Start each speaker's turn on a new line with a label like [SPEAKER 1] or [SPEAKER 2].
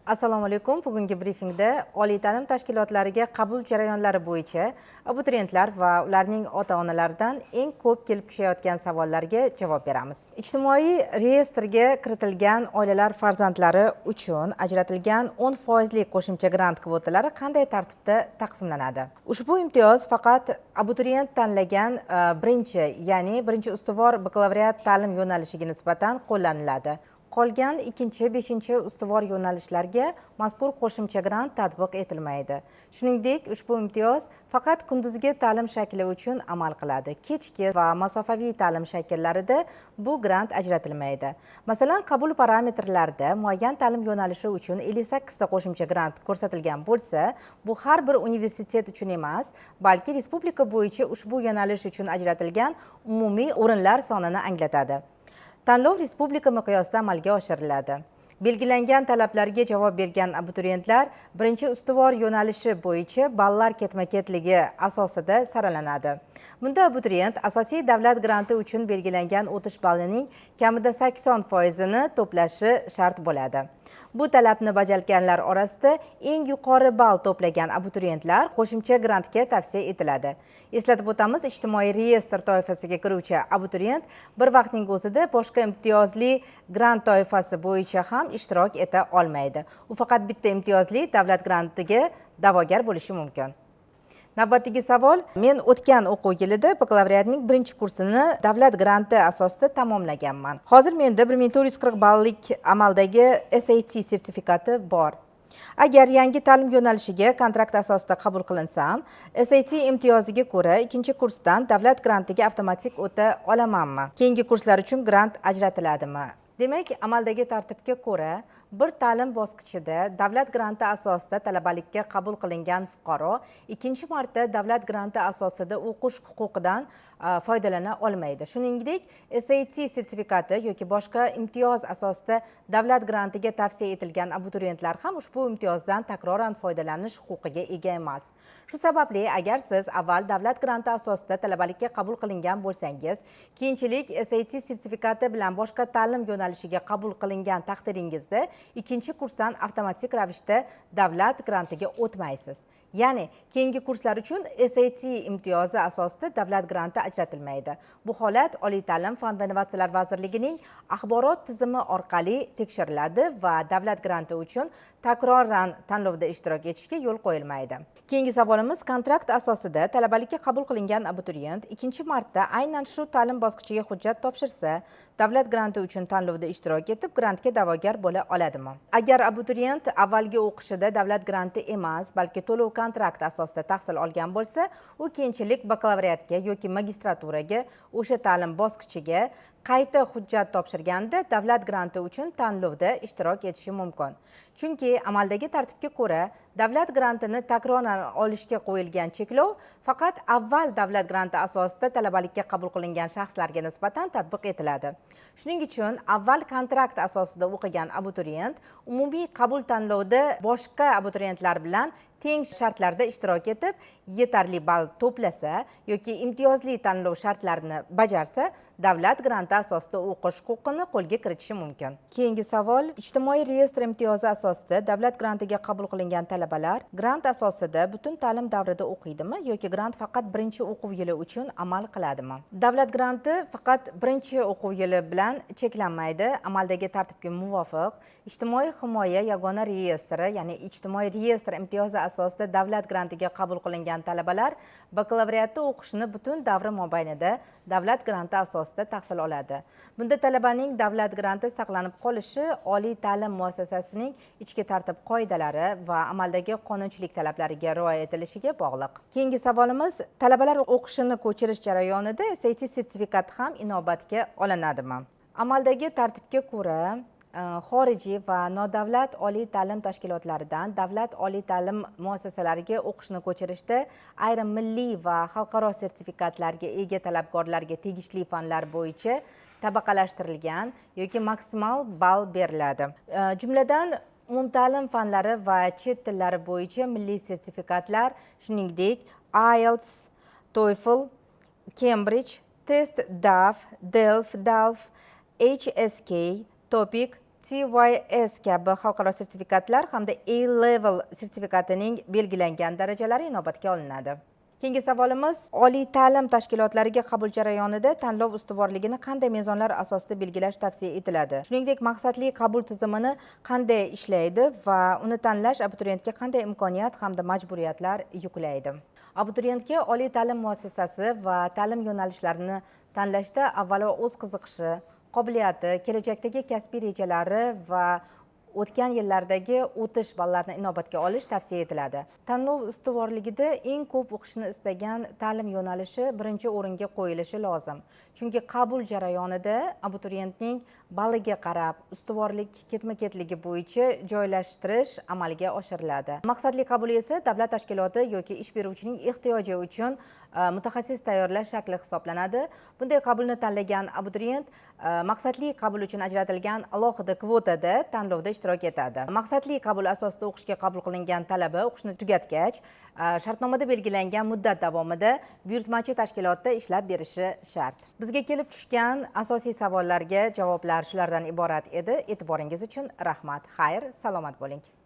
[SPEAKER 1] Assalomu alaykum. Bugungi brifingda oliy ta'lim tashkilotlariga qabul jarayonlari bo'yicha abituriyentlar va ularning ota-onalaridan eng ko'p kelib tushayotgan savollarga javob beramiz. Ijtimoiy reyestrga kiritilgan oilalar farzandlari uchun ajratilgan 10% qo'shimcha grant kvotalari qanday tartibda taqsimlanadi? Ushbu imtiyoz faqat abituriyent tanlagan birinchi ustuvor bakalavriat ta'lim yo'nalishiga nisbatan qo'llaniladi. Qolgan 2-5 ustuvor yo'nalishlarga mazkur qo'shimcha grant tatbiq etilmaydi. Shuningdek, ushbu imtiyoz faqat kunduzgi ta'lim shakli uchun amal qiladi. Kechki va masofaviy ta'lim shakllarida bu grant ajratilmaydi. Masalan, qabul parametrlarida muayyan ta'lim yo'nalishi uchun 58 ta qo'shimcha grant ko'rsatilgan bo'lsa, bu har bir universitet uchun emas, balki respublika bo'yicha ushbu yo'nalish uchun ajratilgan umumiy o'rinlar sonini anglatadi. Tanlov respublika miqyosida amalga oshiriladi. Belgilangan talablarga javob bergan abituriyentlar birinchi ustuvor yo'nalishi bo'yicha ballar ketma-ketligi asosida saralanadi. Bunda abituriyent asosiy davlat granti uchun belgilangan o'tish ballining kamida 80%ni to'plashi shart bo'ladi. Bu talabni bajarganlar orasida eng yuqori ball to'plagan abituriyentlar qo'shimcha grantga tavsiya etiladi. Eslatib o'tamiz, ijtimoiy reyestr toifasiga kiruvchi abituriyent bir vaqtning o'zida boshqa imtiyozli grant toifasi bo'yicha ham ishtirok eta olmaydi. U faqat bitta imtiyozli davlat grantiga da'vogar bo'lishi mumkin. Navbatdagi savol: men o'tgan o'quv yilida bakalavriatning birinchi kursini davlat granti asosida tamomlaganman. Hozir menda 1440 ballik amaldagi SAT sertifikati bor. Agar yangi ta'lim yo'nalishiga kontrakt asosida qabul qilinsam, SAT imtiyoziga ko'ra ikkinchi kursdan davlat grantiga avtomatik o'ta olamanmi? Keyingi kurslar uchun grant ajratiladimi? Demak, amaldagi tartibga ko'ra, bir ta'lim bosqichida davlat granti asosida talabalikka qabul qilingan fuqaro ikkinchi marta davlat granti asosida o'qish huquqidan foydalana olmaydi. Shuningdek, SAT sertifikati yoki boshqa imtiyoz asosida davlat grantiga tavsiya etilgan abituriyentlar ham ushbu imtiyozdan takroran foydalanish huquqiga ega emas. Shu sababli, agar siz avval davlat granti asosida talabalikka qabul qilingan bo'lsangiz, keyinchalik SAT sertifikati bilan boshqa ta'lim yo'nalishiga qabul qilingan taqdiringizda ikkinchi kursdan avtomatik ravishda davlat grantiga o'tmaysiz. Ya'ni, keyingi kurslar uchun SAT imtiyozi asosida davlat granti ajratilmaydi. Bu holat Oliy ta'lim, fan va innovatsiyalar vazirligining axborot tizimi orqali tekshiriladi va davlat granti uchun takroran tanlovda ishtirok etishga yo'l qo'yilmaydi. Keyingi savolimiz: kontrakt asosida talabalikka qabul qilingan abituriyent ikkinchi marta aynan shu ta'lim bosqichiga hujjat topshirsa, davlat granti uchun tanlovda ishtirok etib, grantga da'vogar bo'la oladimi? Agar abituriyent avvalgi o'qishida davlat granti emas, balki to'lov kontrakt asosida tahsil olgan bo'lsa, u keyinchalik bakalavriatga yoki magistraturaga o'sha ta'lim bosqichiga qayta hujjat topshirganda davlat granti uchun tanlovda ishtirok etishi mumkin. Chunki amaldagi tartibga ko'ra, davlat grantini takroran olishga qo'yilgan cheklov faqat avval davlat granti asosida talabalikka qabul qilingan shaxslarga nisbatan tatbiq etiladi. Shuning uchun avval kontrakt asosida o'qigan abituriyent umumiy qabul tanlovida boshqa abituriyentlar bilan teng shartlarda ishtirok etib, yetarli ball to'plasa yoki imtiyozli tanlov shartlarini bajarsa, davlat granti asosida o'qish huquqini qo'lga kiritishi mumkin. Keyingi savol: ijtimoiy reyestr imtiyozi asosida davlat grantiga qabul qilingan talabalar grant asosida butun ta'lim davrida o'qiydimi yoki grant faqat birinchi o'quv yili uchun amal qiladimi? Davlat granti faqat birinchi o'quv yili bilan cheklanmaydi. Amaldagi tartibga muvofiq, ijtimoiy himoya yagona reyestri, ya'ni ijtimoiy reyestr imtiyozi asosida davlat grantiga qabul qilingan talabalar bakalavriatda o'qishni butun davri mobaynida davlat granti asosida tahsil oladi. Bunda talabaning davlat granti saqlanib qolishi oliy ta'lim muassasasining ichki tartib qoidalari va amaldagi qonunchilik talablariga rioya etilishiga bog'liq. Keyingi savolimiz: talabalar o'qishini ko'chirish jarayonida SAT sertifikati ham inobatga olinadimi? Amaldagi tartibga ko'ra, xorijiy va nodavlat oliy ta'lim tashkilotlaridan davlat oliy ta'lim muassasalariga o'qishni ko'chirishda ayrim milliy va xalqaro sertifikatlarga ega talabgorlarga tegishli fanlar bo'yicha tabaqalashtirilgan yoki maksimal ball beriladi. Jumladan, umumta'lim fanlari va chet tillari bo'yicha milliy sertifikatlar, shuningdek IELTS, TOEFL, Cambridge, Test DAF, DELF, HSK, TOPIK, TYS kabi xalqaro sertifikatlar hamda A-level sertifikatining belgilangan darajalari inobatga olinadi. Keyingi savolimiz, oliy ta'lim tashkilotlariga qabul jarayonida tanlov ustuvorligini qanday mezonlar asosida belgilash tavsiya etiladi? Shuningdek, maqsadli qabul tizimini qanday ishlaydi va uni tanlash abituriyentga qanday imkoniyat hamda majburiyatlar yuklaydi? Abituriyentga oliy ta'lim muassasasi va ta'lim yo'nalishlarini tanlashda avvalo o'z qiziqishi, qobiliyati, kelajakdagi kasbiy rejalari va o'tgan yillardagi o'tish ballarini inobatga olish tavsiya etiladi. Tanlov ustuvorligida eng ko'p o'qishni istagan ta'lim yo'nalishi birinchi o'ringa qo'yilishi lozim. Chunki qabul jarayonida abituriyentning balliga qarab ustuvorlik ketma-ketligi bo'yicha joylashtirish amalga oshiriladi. Maqsadli qabul esa davlat tashkiloti yoki ish beruvchining ehtiyoji uchun mutaxassis tayyorlash shakli hisoblanadi. Bunday qabulni tanlagan abituriyent maqsadli qabul uchun ajratilgan alohida kvotada tanlovda ishtirok etadi. Maqsadli qabul asosida o'qishga qabul qilingan talaba o'qishni tugatgach, shartnomada belgilangan muddat davomida buyurtmachi tashkilotda ishlab berishi shart. Bizga kelib tushgan asosiy savollarga javoblar shulardan iborat edi. E'tiboringiz uchun rahmat. Xayr, salomat bo'ling.